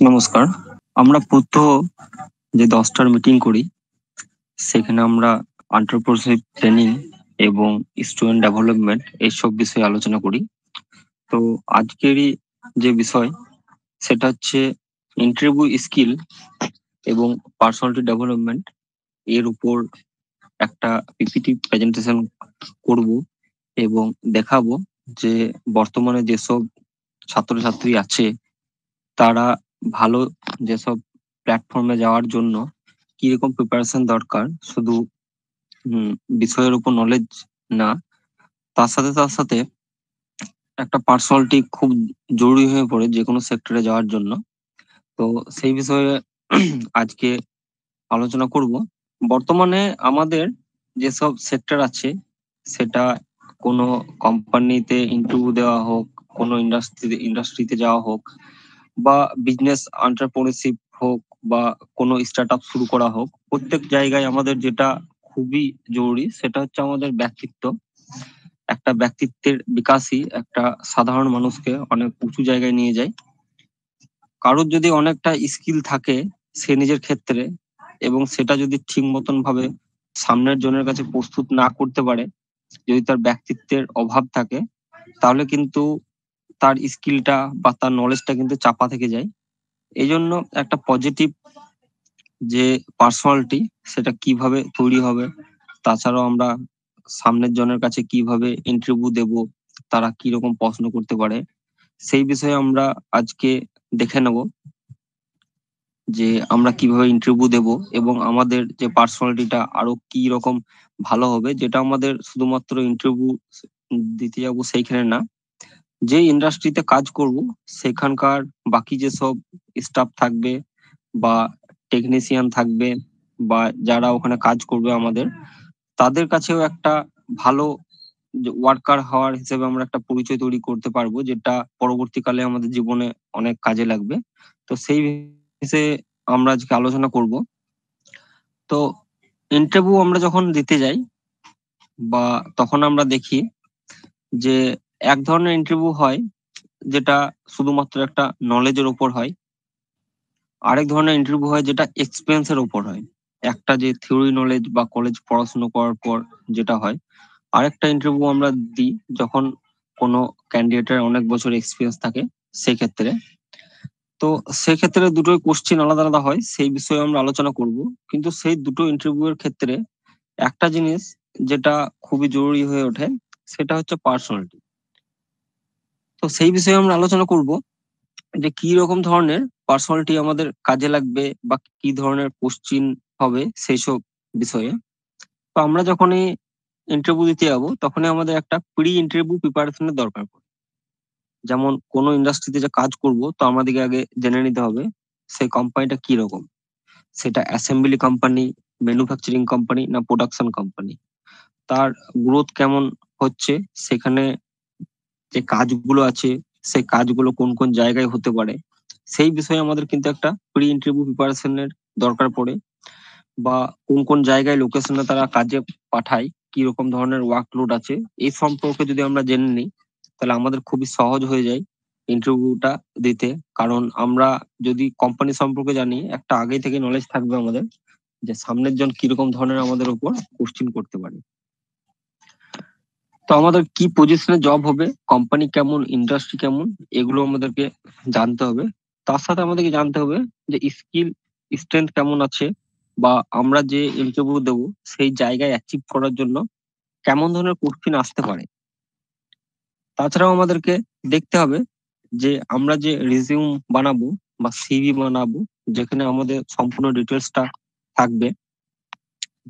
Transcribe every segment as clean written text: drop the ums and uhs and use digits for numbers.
নমস্কার। আমরা প্রত্যহ যে ১০টার মিটিং করি, সেখানে আমরা এন্টারপ্রেনিউরশিপ ট্রেনিং এবং স্টুডেন্ট ডেভেলপমেন্ট এইসব বিষয়ে আলোচনা করি। তো আজকেরই যে বিষয় সেটা হচ্ছে ইন্টারভিউ স্কিল এবং পার্সোনালিটি ডেভেলপমেন্ট এর উপর একটা পিপিটি প্রেজেন্টেশন করব এবং দেখাবো যে বর্তমানে যেসব ছাত্রছাত্রী আছে তারা ভালো যেসব প্ল্যাটফর্মে যাওয়ার জন্য কিরকম প্রিপারেশন দরকার, শুধু উম, বিষয়ের উপর নলেজ না, তার সাথে একটা পার্সোনালিটি খুব জরুরি হয়ে পড়ে যে কোনো সেক্টরে যাওয়ার জন্য। তো সেই বিষয়ে আজকে আলোচনা করব। বর্তমানে আমাদের যেসব সেক্টর আছে, সেটা কোনো কোম্পানিতে ইন্টারভিউ দেওয়া হোক, কোনো ইন্ডাস্ট্রিতে যাওয়া হোক, বা বিজনেস এন্টারপ্রেনিউরশিপ হোক, বা কোনো স্টার্টআপ শুরু করা হোক, প্রত্যেক জায়গায় আমাদের যেটা খুবই জরুরি সেটা হচ্ছে আমাদের ব্যক্তিত্ব। একটা ব্যক্তিত্বের বিকাশই একটা সাধারণ মানুষকে অনেক উঁচু জায়গায় নিয়ে যায়। কারোর যদি অনেকটা স্কিল থাকে সে নিজের ক্ষেত্রে, এবং সেটা যদি ঠিক মতন ভাবে সামনের জনের কাছে প্রস্তুত না করতে পারে, যদি তার ব্যক্তিত্বের অভাব থাকে, তাহলে কিন্তু তার স্কিলটা বা তার নলেজটা কিন্তু চাপা থেকে যায়। এই জন্য একটা পজিটিভ যে পার্সোনালিটি সেটা কিভাবে তৈরি হবে, তাছাড়াও আমরা সামনের জনের কাছে কিভাবে ইন্টারভিউ দেব, তারা কিরকম প্রশ্ন করতে পারে, সেই বিষয়ে আমরা আজকে দেখে নেব যে আমরা কিভাবে ইন্টারভিউ দেব এবং আমাদের যে পার্সোনালিটিটা আরো কি রকম ভালো হবে, যেটা আমাদের শুধুমাত্র ইন্টারভিউ দিতে যাব সেইখানে না, যে ইন্ডাস্ট্রিতে কাজ করব সেখানকার বাকি যেসব স্টাফ থাকবে বা টেকনিশিয়ান থাকবে বা যারা ওখানে কাজ করবে আমাদের, তাদের কাছেও একটা ভালো ওয়ার্কার হওয়ার হিসেবে আমরা একটা পরিচয় তৈরি করতে পারবো, যেটা পরবর্তীকালে আমাদের জীবনে অনেক কাজে লাগবে। তো সেই বিষয়ে আমরা আজকে আলোচনা করব। তো ইন্টারভিউ আমরা যখন দিতে যাই বা তখন আমরা দেখি যে এক ধরনের ইন্টারভিউ হয় যেটা শুধুমাত্র একটা নলেজের উপর হয়, আরেক ধরনের ইন্টারভিউ হয় যেটা এক্সপিরিয়েন্স এর উপর হয়। একটা যে থিওরি নলেজ বা কলেজ পড়াশোনা করার পর যেটা হয়, আরেকটা ইন্টারভিউ আমরা দিই যখন কোনো ক্যান্ডিডেটের অনেক বছর এক্সপিরিয়েন্স থাকে সেক্ষেত্রে। তো সেক্ষেত্রে দুটোই কোশ্চিন আলাদা আলাদা হয়, সেই বিষয়ে আমরা আলোচনা করব। কিন্তু সেই দুটো ইন্টারভিউ এর ক্ষেত্রে একটা জিনিস যেটা খুবই জরুরি হয়ে ওঠে সেটা হচ্ছে পার্সোনালিটি। তো সেই বিষয়ে আমরা আলোচনা করব যে কি রকম ধরনের পার্সোনালিটি আমাদের কাজে লাগবে বা কি ধরনের কোশ্চিন হবে সেই সব বিষয়ে। তো আমরা যখনই ইন্টারভিউ দিতে যাবো তখনই আমাদের একটা প্রি ইন্টারভিউ প্রিপারেশনের দরকার পড়ে। যেমন কোনো ইন্ডাস্ট্রিতে যে কাজ করব, তো আমাদেরকে আগে জেনে নিতে হবে সেই কোম্পানিটা কি রকম, সেটা অ্যাসেম্বলি কোম্পানি, ম্যানুফ্যাকচারিং কোম্পানি না প্রোডাকশন কোম্পানি, তার গ্রোথ কেমন হচ্ছে, সেখানে যে কাজগুলো আছে সেই কাজগুলো কোন কোন জায়গায় হতে পারে, সেই বিষয়ে আমাদের কিন্তু একটা প্রি ইন্টারভিউ প্রিপারেশনের দরকার পড়ে। বা কোন কোন জায়গায় লোকেশনে তারা কাজে পাঠায়, কি রকম ধরনের ওয়ার্কলোড আছে, এই সম্পর্কে যদি আমরা জেনে নিই তাহলে আমাদের খুবই সহজ হয়ে যায় ইন্টারভিউটা দিতে। কারণ আমরা যদি কোম্পানি সম্পর্কে জানি, একটা আগে থেকে নলেজ থাকবে আমাদের যে সামনের জন কিরকম ধরনের আমাদের উপর কোশ্চিন করতে পারে। তো আমাদের কি পজিশনে জব হবে, কোম্পানি কেমন, ইন্ডাস্ট্রি কেমন, এগুলো আমাদেরকে জানতে হবে। তার সাথে আমাদেরকে জানতে হবে যে স্কিল স্ট্রেংথ কেমন আছে, বা আমরা যে ইন্টারভিউ দেবো সেই জায়গায় অ্যাচিভ করার জন্য কেমন ধরনের কোশ্চিন আসতে পারে। তাছাড়াও আমাদেরকে দেখতে হবে যে আমরা যে রিজিউম বানাবো বা সিভি বানাবো, যেখানে আমাদের সম্পূর্ণ ডিটেলসটা থাকবে,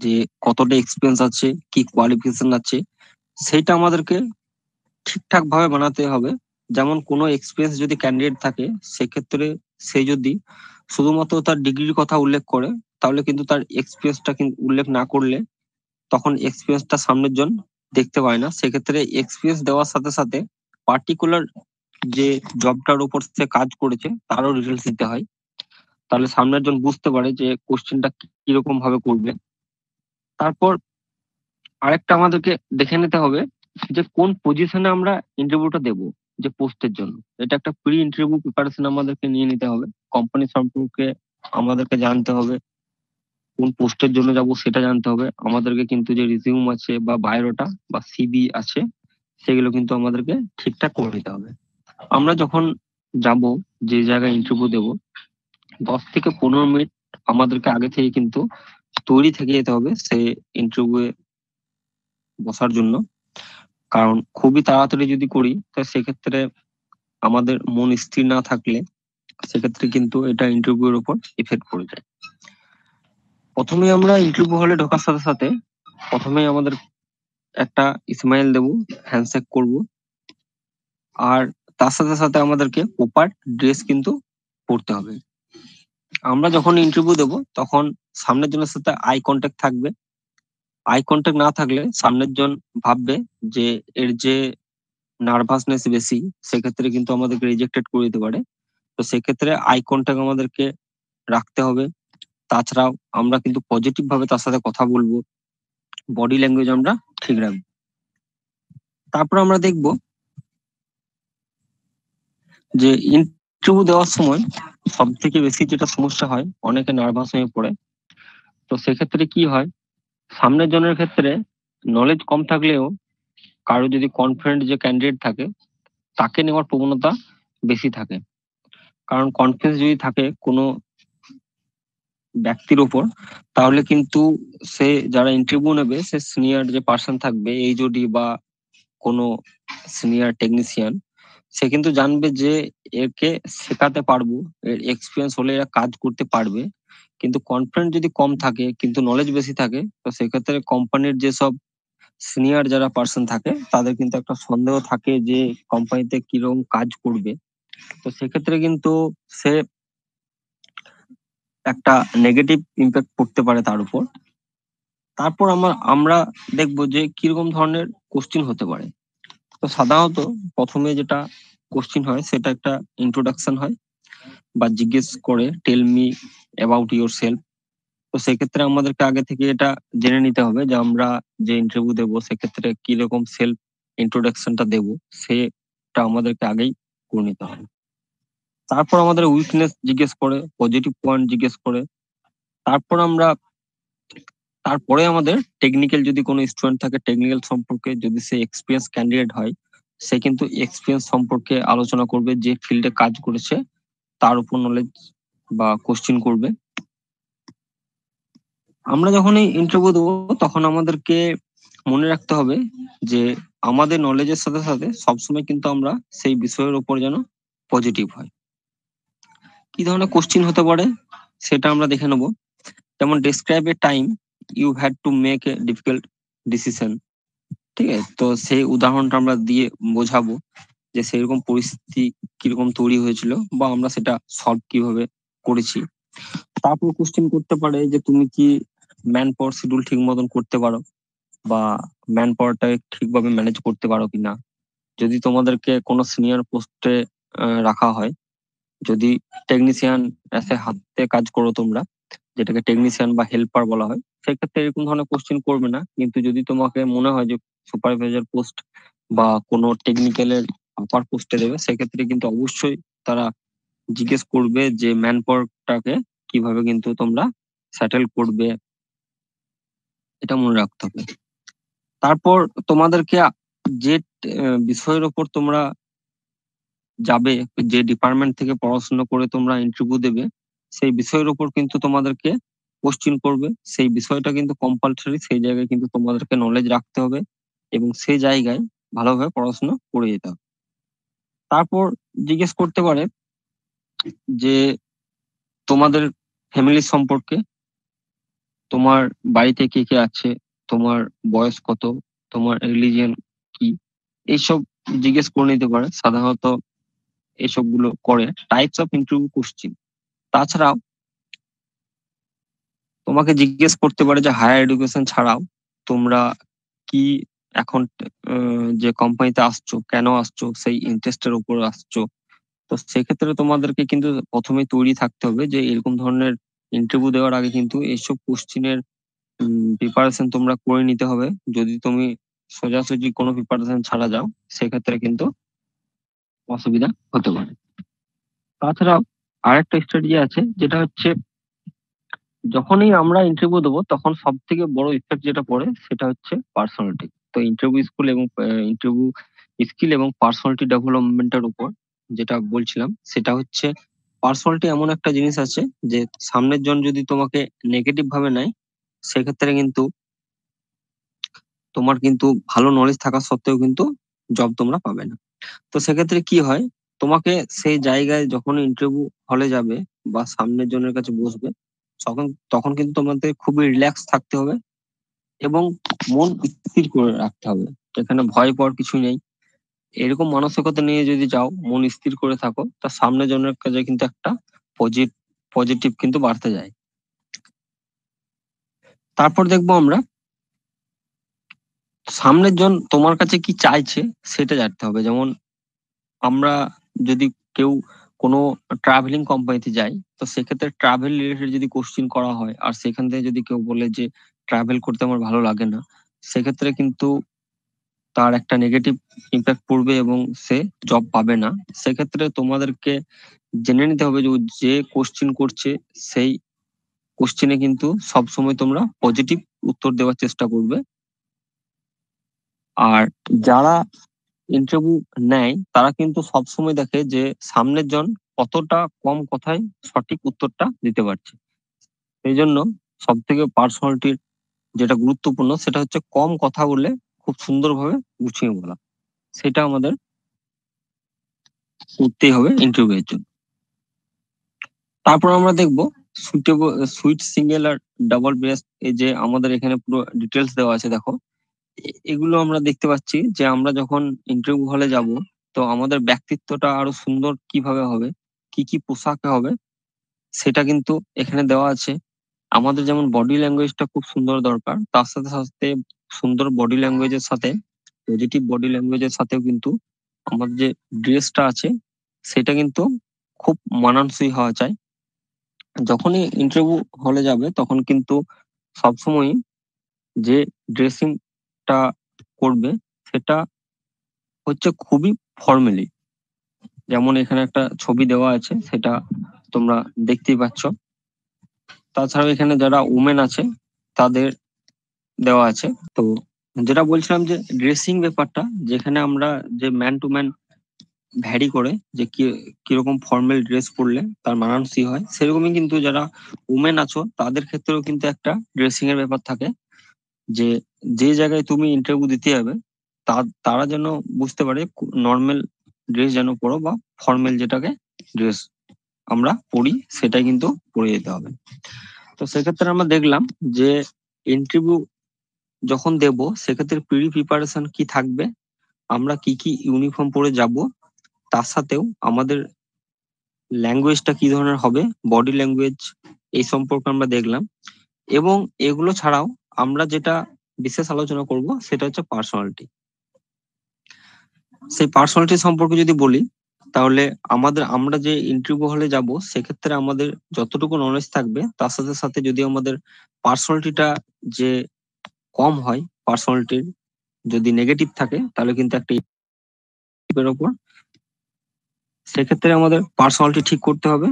যে কতটা এক্সপিরিয়েন্স আছে, কি কোয়ালিফিকেশন আছে, সেইটা আমাদেরকে ঠিকঠাক ভাবে বানাতে হবে। যেমন কোনো এক্সপিরিয়েন্স যদি ক্যান্ডিডেট থাকে, সেক্ষেত্রে সে যদি শুধুমাত্র তার ডিগ্রির কথা উল্লেখ করে, তাহলে কিন্তু তার এক্সপিরিয়েন্সটা কিন্তু উল্লেখ না করলে তখন এক্সপিরিয়েন্সটা সামনের জন দেখতে পায় না। সেক্ষেত্রে এক্সপিরিয়েন্স দেওয়ার সাথে সাথে পার্টিকুলার যে জবটার উপর সে কাজ করেছে তারও ডিটেলস দিতে হয়, তাহলে সামনের জন বুঝতে পারে যে কোশ্চেনটা কিরকম ভাবে করবে। তারপর আরেকটা আমাদেরকে দেখে নিতে হবে যে কোন পজিশনে আমরা ইন্টারভিউটা দেব, যে পোস্টের জন্য। এটা একটা প্রি ইন্টারভিউ প্রিপারেশন আমাদেরকে নিয়ে নিতে হবে। কোম্পানি সম্পর্কে আমাদেরকে জানতে হবে, কোন পোস্টের জন্য যাব সেটা জানতে হবে। আমাদেরকে কিন্তু যে রিজিউম আছে বা বায়োডাটা বা সিভি আছে সেগুলো কিন্তু আমাদেরকে ঠিকঠাক করে নিতে হবে। আমরা যখন যাব, যে জায়গায় ইন্টারভিউ দেব, 10 থেকে 15 মিনিট আমাদেরকে আগে থেকে কিন্তু তৈরি থেকে যেতে হবে সে ইন্টারভিউ বসার জন্য। কারণ খুবই তাড়াতাড়ি যদি করি তো সেক্ষেত্রে আমাদের মন স্থির না থাকলে সেক্ষেত্রে কিন্তু এটা ইন্টারভিউর উপর ইফেক্ট পড়ে যায়। প্রথমেই আমরা ইন্টারভিউ হলে ঢোকার সাথে সাথে প্রথমেই আমাদের একটা স্মাইল দেবো, হ্যান্ডশেক করব, আর তার সাথে সাথে আমাদেরকে প্রপার ড্রেস কিন্তু পরতে হবে। আমরা যখন ইন্টারভিউ দেব তখন সামনের জনের সাথে আই কন্ট্যাক্ট থাকবে। আই কন্ট্যাক্ট না থাকলে সামনের জন ভাববে যে এর যে নার্ভাসনেস বেশি, সেক্ষেত্রে কিন্তু আমাদেরকে রিজেক্টেড করে দিতে পারে। তো সেক্ষেত্রে আই কন্ট্যাক্ট আমাদেরকে রাখতে হবে। তাছাড়াও আমরা কিন্তু পজিটিভ ভাবে তার সাথে কথা বলবো, বডি ল্যাঙ্গুয়েজ আমরা ঠিক রাখবো। তারপর আমরা দেখব যে ইন্টারভিউ দেওয়ার সময় সব থেকে বেশি যেটা সমস্যা হয়, অনেকে নার্ভাস হয়ে পড়ে। তো সেক্ষেত্রে কি হয়, সামনের জনের ক্ষেত্রে নলেজ কম থাকলেও কারো যদি কনফিডেন্ট যে ক্যান্ডিডেট থাকে তাকে নেওয়ার প্রবণতা বেশি থাকে। কারণ কনফিডেন্স যদি থাকে কোনো ব্যক্তির উপর, তাহলে কিন্তু সে যারা ইন্টারভিউ নেবে সে সিনিয়র যে পার্সন থাকবে, এইচওডি বা কোনো সিনিয়র টেকনিশিয়ান, সে কিন্তু জানবে যে একে শেখাতে পারবো, এর এক্সপিরিয়েন্স হলে এরা কাজ করতে পারবে। কিন্তু কনফিডেন্স যদি কম থাকে কিন্তু নলেজ বেশি থাকে, তো সেক্ষেত্রে কোম্পানির যেসব সিনিয়র যারা পার্সন থাকে তাদের কিন্তু একটা সন্দেহ থাকে যে কোম্পানিতে কিরকম কাজ করবে। তো সেক্ষেত্রে কিন্তু সে একটা নেগেটিভ ইম্প্যাক্ট পড়তে পারে তার উপর। তারপর আমরা দেখবো যে কিরকম ধরনের কোশ্চিন হতে পারে। তো সাধারণত প্রথমে যেটা কোশ্চিন হয় সেটা একটা ইন্ট্রোডাকশন হয়, বা জিজ্ঞেস করে tell me about yourself. তো সেক্ষেত্রে আমাদেরকে আগে থেকে এটা জেনে নিতে হবে যে আমরা যে ইন্টারভিউ দেবো সেক্ষেত্রে কিরকম সেলফ ইন্ট্রোডাকশনটা দেবো, সেটা আমাদেরকে আগেই করে নিতে হবে। তারপর আমাদের উইকনেস জিজ্ঞেস করে, পজিটিভ পয়েন্ট জিজ্ঞেস করে। তারপর আমরা তারপরে আমাদের টেকনিক্যাল যদি কোনো স্টুডেন্ট থাকে, টেকনিক্যাল সম্পর্কে যদি সে এক্সপিরিয়েন্স ক্যান্ডিডেট হয়, সে কিন্তু এক্সপিরিয়েন্স সম্পর্কে আলোচনা করবে, যে ফিল্ডে কাজ করেছে তার উপর নলেজ বা কোশ্চিন করবে। আমরা যখন এই ইন্টারভিউ দেবো তখন আমাদেরকে মনে রাখতে হবে যে আমাদের নলেজের সাথে সাথে সবসময় কিন্তু আমরা সেই বিষয়ের উপর যেন পজিটিভ হয়। কি ধরনের কোশ্চিন হতে পারে সেটা আমরা দেখে নেবো। যেমন describe a time you had to make a difficult decision. ঠিক আছে, তো সেই উদাহরণটা আমরা দিয়ে বোঝাবো যে সেরকম পরিস্থিতি কিরকম তৈরি হয়েছিল বা আমরা সেটা সলভ কিভাবে করেছি। তারপর কোশ্চেন করতে পারে যে তুমি কি ম্যান পাওয়ার শিডিউল ঠিক মতন করতে পারো, বা ম্যান পাওয়ারটা ঠিকভাবে ম্যানেজ করতে পারো কিনা। যদি তোমাদেরকে কোনো সিনিয়র পোস্টে রাখা হয়, যদি টেকনিশিয়ান এসে হাতে কাজ করো তোমরা, যেটাকে টেকনিশিয়ান বা হেল্পার বলা হয়, সেক্ষেত্রে এরকম ধরনের কোশ্চেন করবে না। কিন্তু যদি তোমাকে মনে হয় যে সুপারভাইজার পোস্ট বা কোনো টেকনিক্যালের আপার পোস্টে দেবে, সেক্ষেত্রে কিন্তু অবশ্যই তারা জিজ্ঞেস করবে যে ম্যান পাওয়ারটাকে কিভাবে কিন্তু তোমরা সেটেল করবে, এটা মনে রাখতে হবে। তারপর তোমাদেরকে যে বিষয়ের ওপর তোমরা যাবে, যে ডিপার্টমেন্ট থেকে পড়াশোনা করে তোমরা ইন্টারভিউ দেবে, সেই বিষয়ের উপর কিন্তু তোমাদেরকে কোশ্চিন করবে। সেই বিষয়টা কিন্তু কম্পালসারি, সেই জায়গায় কিন্তু তোমাদেরকে নলেজ রাখতে হবে এবং সেই জায়গায় ভালোভাবে পড়াশোনা করে যেতে হবে। তারপর জিজ্ঞেস করতে পারে যে তোমাদের ফ্যামিলি সম্পর্কে, তোমার বাড়িতে কে কে আছে, তোমার বয়স কত, তোমার রিলিজিয়ন কি, এইসব জিজ্ঞেস করে নিতে পারে। সাধারণত এসব গুলো করে টাইপস অফ ইন্টারভিউ কোশ্চিন। তাছাড়াও তোমাকে জিজ্ঞেস করতে পারে যে হায়ার এডুকেশন ছাড়াও তোমরা কি এখন যে কোম্পানিতে আসছো, কেন আসছো, সেই ইন্টারেস্টের উপর আসছো। তো সেক্ষেত্রে তোমাদেরকে কিন্তু প্রথমে তৈরি থাকতে হবে যে এরকম ধরনের ইন্টারভিউ দেওয়ার আগে কিন্তু এইসব কোশ্চিনের প্রিপারেশন তোমরা করে নিতে হবে। যদি তুমি সোজাসুজি কোনো প্রিপারেশন ছাড়া যাও সেক্ষেত্রে কিন্তু অসুবিধা হতে পারে। তাছাড়া আর একটা স্ট্র্যাটেজি আছে, যেটা হচ্ছে যখনই আমরা ইন্টারভিউ দেবো তখন সব থেকে বড় ইফেক্ট যেটা পড়ে সেটা হচ্ছে পার্সোনালিটি। তো ইন্টারভিউ স্কিল এবং পার্সোনালিটি ডেভেলপমেন্টের উপর যেটা বলছিলাম সেটা হচ্ছে, পার্সোনালিটি এমন একটা জিনিস আছে যে সামনের জন যদি তোমাকে নেগেটিভ ভাবে নেয়, সেক্ষেত্রে কিন্তু তোমার কিন্তু ভালো নলেজ থাকা সত্ত্বেও কিন্তু জব তোমরা পাবে না। তো সেক্ষেত্রে কি হয়, তোমাকে সেই জায়গায় যখন ইন্টারভিউ হলে যাবে বা সামনের জনের কাছে বসবে, তখন তখন কিন্তু তোমাদের খুবই রিল্যাক্স থাকতে হবে এবং মন স্থির করে রাখতে হবে। এখানে ভয় পাওয়ার কিছু নেই। এরকম মানসিকতা নিয়ে যদি যাও, মন স্থির করে থাকো, তা সামনের জনের কাছে কিন্তু একটা পজিটিভ কিন্তু বাড়তে যায়। তারপর দেখবো আমরা সামনের জন তোমার কাছে কি চাইছে সেটা জানতে হবে। যেমন আমরা যদি কেউ কোনো ট্রাভেলিং কোম্পানিতে যাই, তো সেক্ষেত্রে ট্রাভেল রিলেটেড যদি কোশ্চিন করা হয় আর সেখান থেকে যদি কেউ বলে যে ট্রাভেল করতে আমার ভালো লাগে না, সেক্ষেত্রে কিন্তু তার একটা নেগেটিভ ইম্প্যাক্ট পড়বে এবং সে জব পাবে না। সেক্ষেত্রে তোমাদেরকে জেনে নিতে হবে যে ও যে কোশ্চিন করছে সেই কোশ্চিনে কিন্তু সবসময় তোমরা পজিটিভ উত্তর দেওয়ার চেষ্টা করবে। আর যারা ইন্টারভিউ নেয় তারা কিন্তু সবসময় দেখে যে সামনের জন কতটা কম কথায় সঠিক উত্তরটা দিতে পারছে। এই জন্য সব থেকে পার্সোনালিটির যেটা গুরুত্বপূর্ণ সেটা হচ্ছে কম কথা বলে খুব সুন্দরভাবে গুছিয়ে বলা। সেটা আমাদের করতেই হবে ইন্টারভিউ এর জন্য। তারপর আমরা দেখবো সুইট সিঙ্গেল আর ডাবল ব্রেস্ট, এই যে আমাদের এখানে পুরো ডিটেলস দেওয়া আছে দেখো। এগুলো আমরা দেখতে পাচ্ছি যে আমরা যখন ইন্টারভিউ হলে যাব, তো আমাদের ব্যক্তিত্বটা আরো সুন্দর কিভাবে হবে, কি কি পোশাকে হবে, সেটা কিন্তু এখানে দেওয়া আছে। আমাদের যেমন বডি ল্যাঙ্গুয়েজটা খুব সুন্দর দরকার, তার সাথে সাথে সুন্দর বডি ল্যাঙ্গুয়েজের সাথে পজিটিভ বডি ল্যাঙ্গুয়েজের সাথেও কিন্তু আমাদের যে ড্রেসটা আছে সেটা কিন্তু খুব মানানসই হওয়া চাই। যখনই ইন্টারভিউ হলে যাবে তখন কিন্তু সবসময় যে ড্রেসিংটা করবে সেটা হচ্ছে খুবই ফর্মালি। যেমন এখানে একটা ছবি দেওয়া আছে, সেটা তোমরা দেখতেই পাচ্ছ। তাছাড়াও এখানে যারা উমেন আছে তাদের দেওয়া আছে। তো যেটা বলছিলাম যে ড্রেসিং ব্যাপারটা, যেখানে আমরা যে ম্যান টু ম্যান ভ্যারি করে যে কিরকম ফর্মাল ড্রেস পরলে তার মানানসই হয়, সেরকমই কিন্তু যারা উমেন আছো তাদের ক্ষেত্রেও কিন্তু একটা ড্রেসিং এর ব্যাপার থাকে। যে যে জায়গায় তুমি ইন্টারভিউ দিতে যাবে তারা যেন বুঝতে পারে নর্মাল ড্রেস যেন পরো বা ফর্মাল যেটাকে ড্রেস আমরা পরি সেটাই কিন্তু পরে যেতে হবে। তো সেক্ষেত্রে আমরা দেখলাম যে ইন্টারভিউ যখন দেব সেক্ষেত্রে প্রি প্রিপারেশন কি থাকবে, আমরা কি কি ইউনিফর্ম পরে যাব, তার সাথেও আমাদের ল্যাঙ্গুয়েজটা কি ধরনের হবে, বডি ল্যাঙ্গুয়েজ, এই সম্পর্কে আমরা দেখলাম। এবং এগুলো ছাড়াও আমরা যেটা বিশেষ আলোচনা করব সেটা হচ্ছে পার্সোনালিটি। সেই পার্সোনালিটি সম্পর্কে যদি বলি, তাহলে আমরা যে ইন্টারভিউ হলে যাব সেক্ষেত্রে আমাদের যতটুকু নলেজ থাকবে তার সাথে সাথে যদি আমাদের পার্সোনালিটিটা যে কম হয়, পার্সোনালিটির যদি নেগেটিভ থাকে তাহলে কিন্তু একটা এর উপর, সেক্ষেত্রে আমাদের পার্সোনালিটি ঠিক করতে হবে।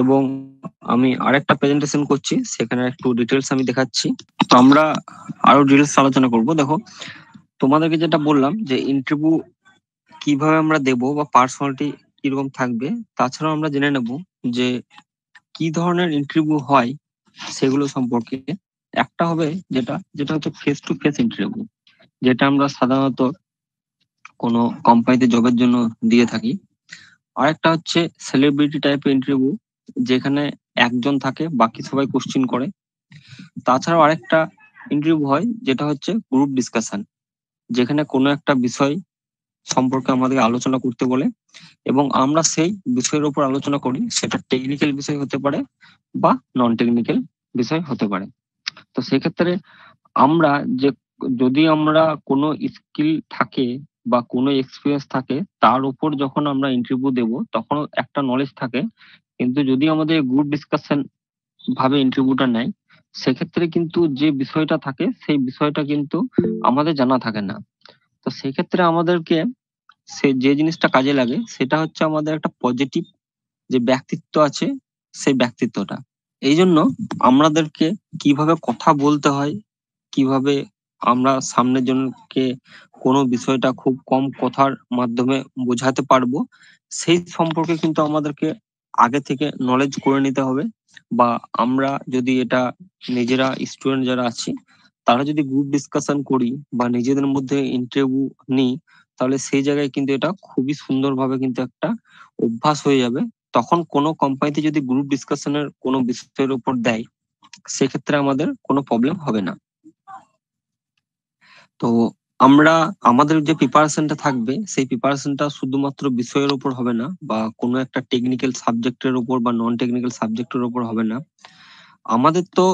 এবং আমি আরেকটা প্রেজেন্টেশন করছি, সেখানে একটু ডিটেলস আমি দেখাচ্ছি। তো আমরা আরো ডিটেলস আলোচনা করব। দেখো, তোমাদেরকে যেটা বললাম যে ইন্টারভিউ কিভাবে আমরা দেব বা পার্সোনালিটি কিরকম থাকবে, তাছাড়াও আমরা জেনে নেব যে কি ধরনের ইন্টারভিউ হয় সেগুলো সম্পর্কে। একটা হবে যেটা যেটা হচ্ছে ফেস টু ফেস ইন্টারভিউ, যেটা আমরা সাধারণত কোনো কোম্পানিতে জবের জন্য দিয়ে থাকি। আরেকটা হচ্ছে সেলিব্রিটি টাইপের ইন্টারভিউ, যেখানে একজন থাকে বাকি সবাই কোশ্চিন করে। তাছাড়াও আরেকটা ইন্টারভিউ হয় যেটা হচ্ছে গ্রুপ ডিসকাশন, যেখানে কোনো একটা বিষয় সম্পর্কে আমাদের আলোচনা করতে বলে এবং আমরা সেই বিষয়ের উপর আলোচনা করি। সেটা টেকনিক্যাল বিষয় হতে পারে বা নন টেকনিক্যাল বিষয় হতে পারে। তো সেক্ষেত্রে আমরা যে যদি আমরা কোনো স্কিল থাকে বা কোনো এক্সপিরিয়েন্স থাকে তার উপর যখন আমরা ইন্টারভিউ দেব তখন একটা নলেজ থাকে। কিন্তু যদি আমাদের গ্রুপ ডিসকাশন ভাবে ইন্টারভিউটা নেয়, সেক্ষেত্রে কিন্তু যে বিষয়টা থাকে সেই বিষয়টা কিন্তু আমাদের জানা থাকে না। তো সেক্ষেত্রে আমাদেরকে সে যে জিনিসটা কাজে লাগে সেটা হচ্ছে আমাদের একটা পজিটিভ যে ব্যক্তিত্ব আছে সেই ব্যক্তিত্বটা। এই জন্য আমাদেরকে কিভাবে কথা বলতে হয়, কিভাবে আমরা সামনের জনকে কোনো বিষয়টা খুব কম কথার মাধ্যমে বোঝাতে পারবো, সেই সম্পর্কে কিন্তু আমাদেরকে আগে থেকে নলেজ করে নিতে হবে। বা আমরা যদি এটা নিজেরা স্টুডেন্ট যারা আছি তারা যদি গ্রুপ ডিসকাশন করি বা নিজেদের মধ্যে ইন্টারভিউ নিই, তাহলে সেই জায়গায় কিন্তু এটা খুবই সুন্দরভাবে কিন্তু একটা অভ্যাস হয়ে যাবে। তখন কোনো কোম্পানিতে যদি গ্রুপ ডিসকাশনের কোনো বিষয়ের উপর দেয়, সেক্ষেত্রে আমাদের কোনো প্রবলেম হবে না। তো আমরা আমাদের যে প্রিপারেশনটা থাকবে সেই প্রিপারেশনটা শুধুমাত্র বিষয়ের উপর হবে না বা কোনো একটা টেকনিক্যাল সাবজেক্টের উপর বা নন টেকনিক্যাল সাবজেক্টের উপর হবে না। আমাদের তো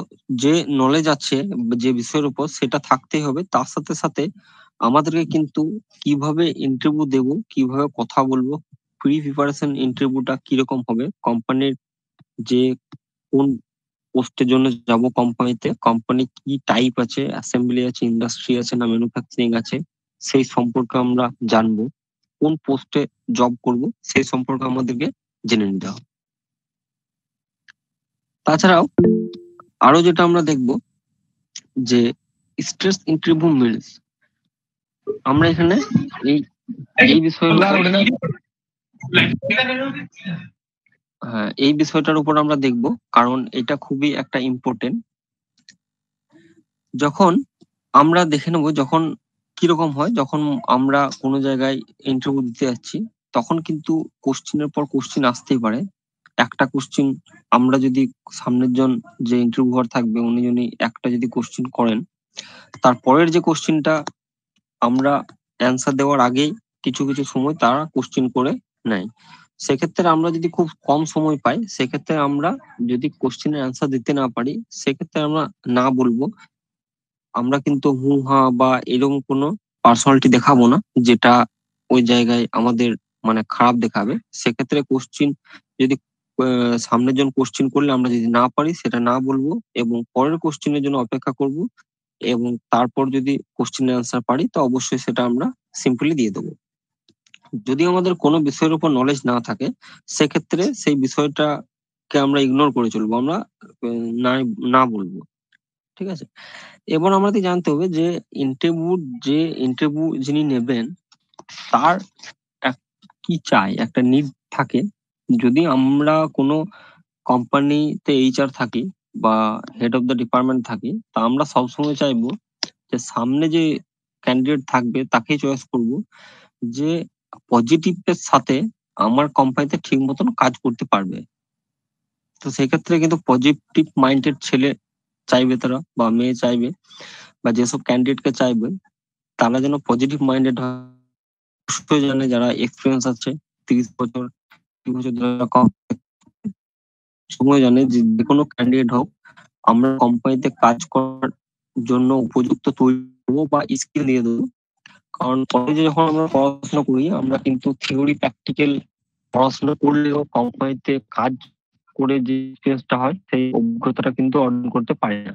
যে নলেজ আছে যে বিষয়ের উপর সেটা থাকতেই হবে, তার সাথে সাথে আমাদেরকে কিন্তু কিভাবে ইন্টারভিউ দেব, কিভাবে কথা বলবো, প্রি প্রিপারেশন ইন্টারভিউটা কিরকম হবে, কোম্পানির যে কোন পোস্টের জন্য যাব কোম্পানিতে, কোম্পানি কি টাইপ আছে, অ্যাসেম্বলি আছে, ইন্ডাস্ট্রি আছে না ম্যানুফ্যাকচারিং আছে, সেই সম্পর্কে আমরা জানবো। কোন পোস্টে জব করব সেই সম্পর্কে আমাদেরকে জেনে নিতে হবে। তাছাড়াও আরো যেটা আমরা দেখব যে স্ট্রেস ইন্টারভিউ মিলস, আমরা এখানে এই এই বিষয়ের হ্যাঁ এই বিষয়টার উপর আমরা দেখব, কারণ এটা খুবই একটা ইম্পর্টেন্ট। যখন আমরা দেখে নেব যখন কিরকম হয়, যখন আমরা কোনো জায়গায় ইন্টারভিউ দিতে যাচ্ছি তখন কিন্তু কোশ্চিনের পর কোশ্চিন আসতেই পারে। একটা কোশ্চিন আমরা যদি সামনের জন যে ইন্টারভিউয়ার থাকবে উনি যদি একটা যদি কোশ্চিন করেন, তারপরের যে কোশ্চিনটা আমরা অ্যান্সার দেওয়ার আগেই কিছু কিছু সময় তারা কোশ্চিন করে নেয়। সেক্ষেত্রে আমরা যদি খুব কম সময় পাই, সেক্ষেত্রে আমরা যদি কোশ্চিনের অ্যান্সার দিতে না পারি, সেক্ষেত্রে আমরা না বলবো। আমরা কিন্তু হু হা বা এরকম কোনো পার্সোনালিটি দেখাবো না যেটা ওই জায়গায় আমাদের মানে খারাপ দেখাবে। সেক্ষেত্রে কোশ্চিন যদি সামনের জন কোশ্চিন করলে আমরা যদি না পারি সেটা না বলবো এবং পরের কোশ্চিনের জন্য অপেক্ষা করব, এবং তারপর যদি কোশ্চিনের অ্যান্সার পারি তো অবশ্যই সেটা আমরা সিম্পলি দিয়ে দেবো। যদি আমাদের কোনো বিষয়ের উপর নলেজ না থাকে, সেক্ষেত্রে সেই বিষয়টাকে আমরা ইগনোর করে চলবো, আমরা না না বলবো। ঠিক আছে। এবার আমাদের জানতে হবে যে ইন্টারভিউ যিনি নেবেন তার কি চাই, একটা নিড থাকে। যদি আমরা কোনো কোম্পানিতে এইচআর থাকি বা হেড অফ দ্য ডিপার্টমেন্ট থাকি, তা আমরা সবসময় চাইবো যে সামনে যে ক্যান্ডিডেট থাকবে তাকেই চয়েস করব যে পজিটিভ এর সাথে আমার কোম্পানিতে ঠিক মতন কাজ করতে পারবে। তো সেক্ষেত্রে কিন্তু পজিটিভ মাইন্ডেড ছেলে চাইবে তারা বা মেয়ে চাইবে, বা যেসব ক্যান্ডিডেটকে চাইবে তারা যেন পজিটিভ মাইন্ডেড হয়। অবশ্যই জানে যারা এক্সপিরিয়েন্স আছে 30 বছর 20 বছর ধরে সময় জানে যে কোনো ক্যান্ডিডেট হোক আমরা কোম্পানিতে কাজ করার জন্য উপযুক্ত তৈরি করবো বা স্কিল দিয়ে দেবো। কারণ কলেজে যখন আমরা পড়াশোনা করি আমরা কিন্তু থিওরি প্র্যাকটিক্যাল পড়াশোনা করলেও কোম্পানিতে কাজ করে যে এক্সপিরিয়েন্সটা হয় সেই অভিজ্ঞতাটা কিন্তু অর্জন করতে পারি না।